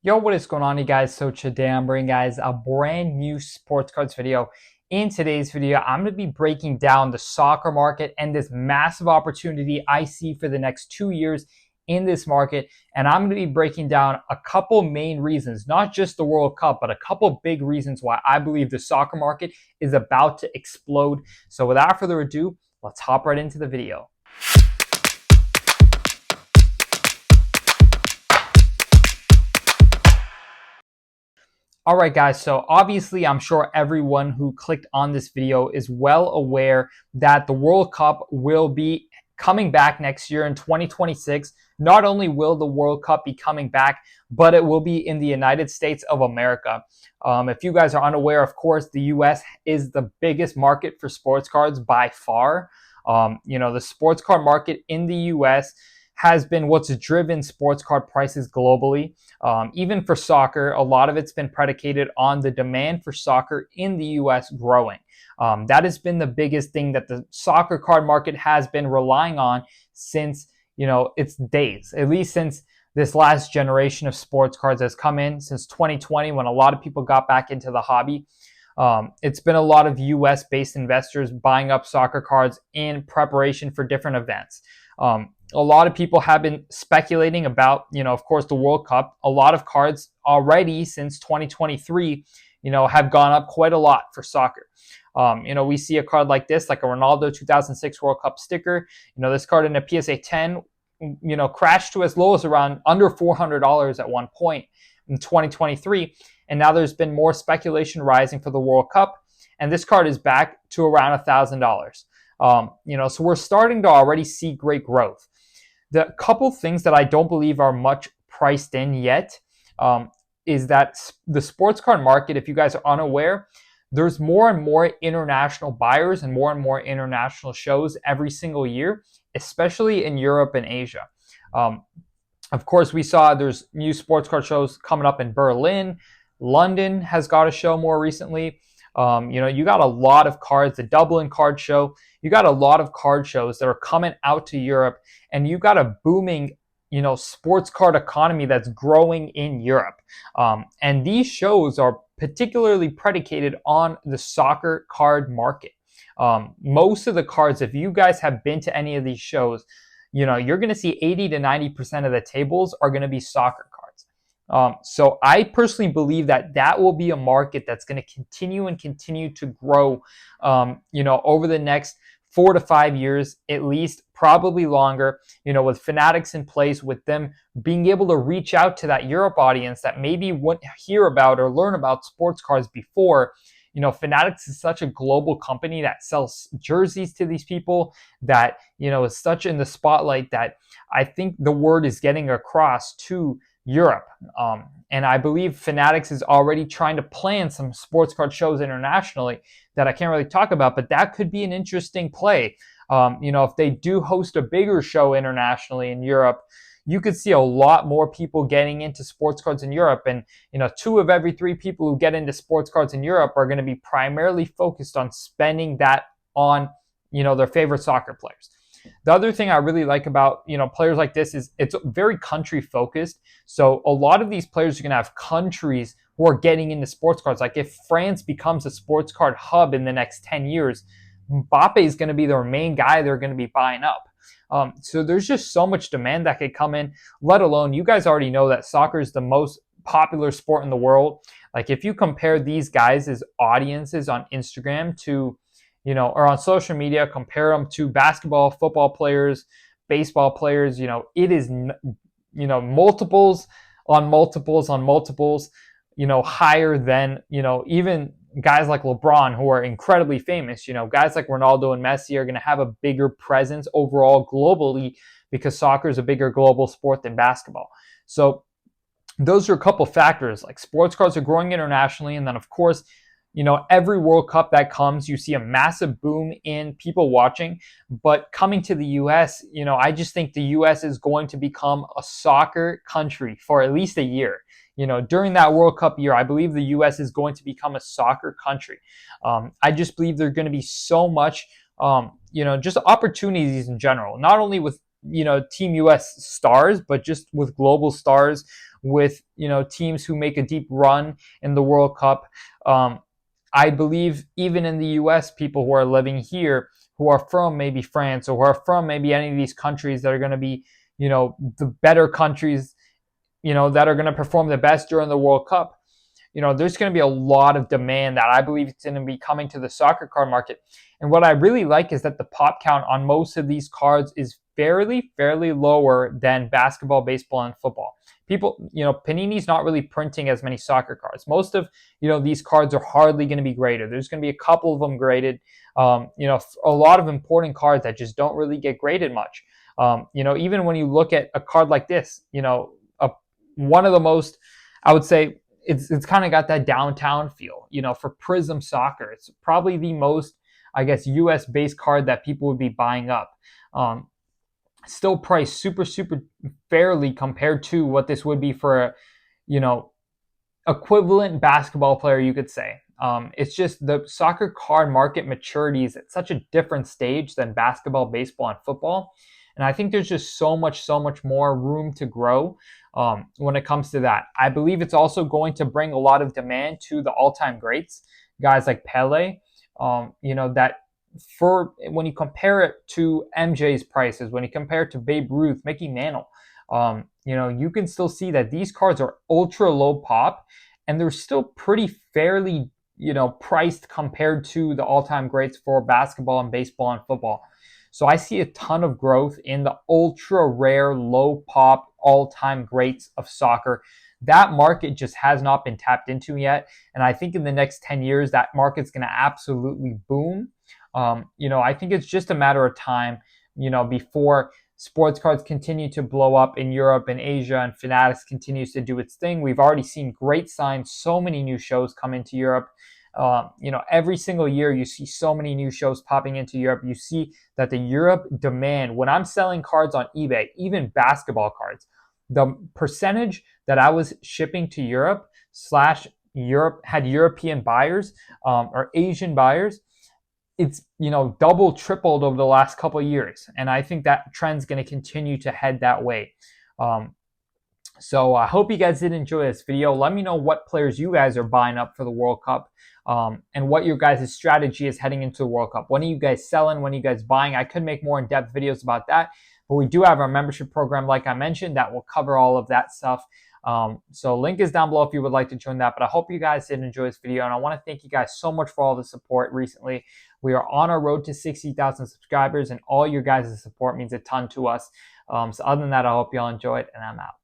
Yo, what is going on, you guys? So today I'm bringing guys a brand new sports cards video. In today's video, I'm going to be breaking down the soccer market and this massive opportunity I see for the next 2 years in this market. And I'm going to be breaking down a couple main reasons, not just the World Cup, but a couple big reasons why I believe the soccer market is about to explode. So without further ado, let's hop right into the video. All right, guys, so obviously I'm sure everyone who clicked on this video is well aware that the World Cup will be coming back next year in 2026. Not only will the World Cup be coming back, but it will be in the United States of America. If you guys are unaware, of course, the US is the biggest market for sports cards by far. The sports card market in the US has been what's driven sports card prices globally. Even for soccer, a lot of it's been predicated on the demand for soccer in the US growing. That has been the biggest thing that the soccer card market has been relying on since, its days, at least since this last generation of sports cards has come in since 2020 when a lot of people got back into the hobby. It's been a lot of US based investors buying up soccer cards in preparation for different events. A lot of people have been speculating about, of course, the World Cup. A lot of cards already since 2023, have gone up quite a lot for soccer. We see a card like this, like a Ronaldo 2006 World Cup sticker. This card in a PSA 10, crashed to as low as around under $400 at one point in 2023. And now there's been more speculation rising for the World Cup. And this card is back to around $1,000. So we're starting to already see great growth. The couple things that I don't believe are much priced in yet is that the sports card market, if you guys are unaware, there's more and more international buyers and more international shows every single year, especially in Europe and Asia. Of course, we saw there's new sports card shows coming up in Berlin. London has got a show more recently. You got a lot of cards, the Dublin card show. You got a lot of card shows that are coming out to Europe, and you got a booming, sports card economy that's growing in Europe. And these shows are particularly predicated on the soccer card market. Most of the cards, if you guys have been to any of these shows, you're going to see 80 to 90% of the tables are going to be soccer cards. So I personally believe that will be a market that's going to continue to grow, over the next 4 to 5 years, at least, probably longer, with Fanatics in place, with them being able to reach out to that Europe audience that maybe wouldn't hear about or learn about sports cards before. Fanatics is such a global company that sells jerseys to these people that, is such in the spotlight that I think the word is getting across to Europe. And I believe Fanatics is already trying to plan some sports card shows internationally that I can't really talk about, but that could be an interesting play. If they do host a bigger show internationally in Europe, you could see a lot more people getting into sports cards in Europe. And, 2 of every 3 people who get into sports cards in Europe are going to be primarily focused on spending that on, their favorite soccer players. The other thing I really like about, players like this is it's very country focused. So a lot of these players are going to have countries who are getting into sports cards. Like if France becomes a sports card hub in the next 10 years, Mbappe is going to be their main guy they're going to be buying up. So there's just so much demand that could come in, let alone you guys already know that soccer is the most popular sport in the world. Like if you compare these guys' audiences on Instagram to, or on social media, compare them to basketball, football players, baseball players, it is, multiples on multiples on multiples, higher than, even guys like LeBron who are incredibly famous. Guys like Ronaldo and Messi are going to have a bigger presence overall globally because soccer is a bigger global sport than basketball. So those are a couple factors. Like sports cards are growing internationally, and then of course, every World Cup that comes, you see a massive boom in people watching. But coming to the US, I just think the US is going to become a soccer country for at least a year. During that World Cup year, I believe the US is going to become a soccer country. I just believe there's going to be so much, just opportunities in general, not only with, Team US stars, but just with global stars, with, teams who make a deep run in the World Cup. I believe even in the US, people who are living here, who are from maybe France or who are from maybe any of these countries that are going to be, the better countries, that are going to perform the best during the World Cup, there's going to be a lot of demand that I believe is going to be coming to the soccer card market. And what I really like is that the pop count on most of these cards is fairly lower than basketball, baseball, and football. People, Panini's not really printing as many soccer cards. Most of, these cards are hardly going to be graded. There's going to be a couple of them graded. A lot of important cards that just don't really get graded much. Even when you look at a card like this, one of the most, I would say, it's kind of got that downtown feel, for Prism Soccer. It's probably the most, I guess, US based card that people would be buying up. Still priced super fairly compared to what this would be for a, equivalent basketball player, you could say. It's just the soccer card market maturity is at such a different stage than basketball, baseball, and football. And I think there's just so much more room to grow when it comes to that. I believe it's also going to bring a lot of demand to the all-time greats, guys like Pele, that for when you compare it to MJ's prices, when you compare it to Babe Ruth, Mickey Mantle, you can still see that these cards are ultra low pop and they're still pretty fairly, priced compared to the all-time greats for basketball and baseball and football. So I see a ton of growth in the ultra rare, low pop, all-time greats of soccer. That market just has not been tapped into yet. And I think in the next 10 years, that market's going to absolutely boom. I think it's just a matter of time, before sports cards continue to blow up in Europe and Asia and Fanatics continues to do its thing. We've already seen great signs, so many new shows come into Europe. Every single year you see so many new shows popping into Europe. You see that the Europe demand, when I'm selling cards on eBay, even basketball cards, the percentage that I was shipping to Europe / Europe had European buyers or Asian buyers, it's double, tripled over the last couple of years, and I think that trend's going to continue to head that way. So I hope you guys did enjoy this video. Let me know what players you guys are buying up for the World Cup, and what your guys' strategy is heading into the World Cup. When are you guys selling? When are you guys buying? I could make more in-depth videos about that, but we do have our membership program, like I mentioned, that will cover all of that stuff. So link is down below if you would like to join that. But I hope you guys did enjoy this video, and I want to thank you guys so much for all the support recently. We are on our road to 60,000 subscribers, and all your guys' support means a ton to us. So other than that, I hope you all enjoyed, and I'm out.